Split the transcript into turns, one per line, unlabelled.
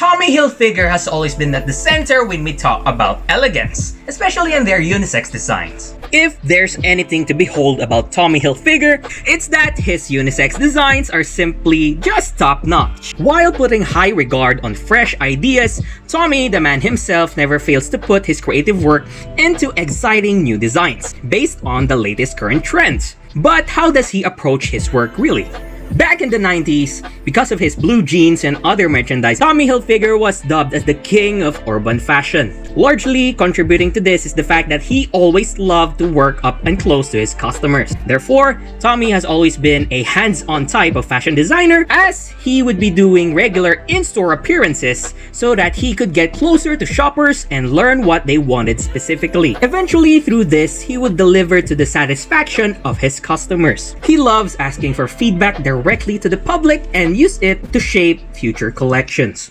Tommy Hilfiger has always been at the center when we talk about elegance, especially in their unisex designs. If there's anything to behold about Tommy Hilfiger, it's that his unisex designs are simply just top-notch. While putting high regard on fresh ideas, Tommy, the man himself, never fails to put his creative work into exciting new designs based on the latest current trends. But how does he approach his work really? Back in the 90s, because of his blue jeans and other merchandise, Tommy Hilfiger was dubbed as the king of urban fashion. Largely contributing to this is the fact that he always loved to work up and close to his customers. Therefore, Tommy has always been a hands-on type of fashion designer, as he would be doing regular in-store appearances so that he could get closer to shoppers and learn what they wanted specifically. Eventually, through this, he would deliver to the satisfaction of his customers. He loves asking for feedback directly to the public and use it to shape future collections.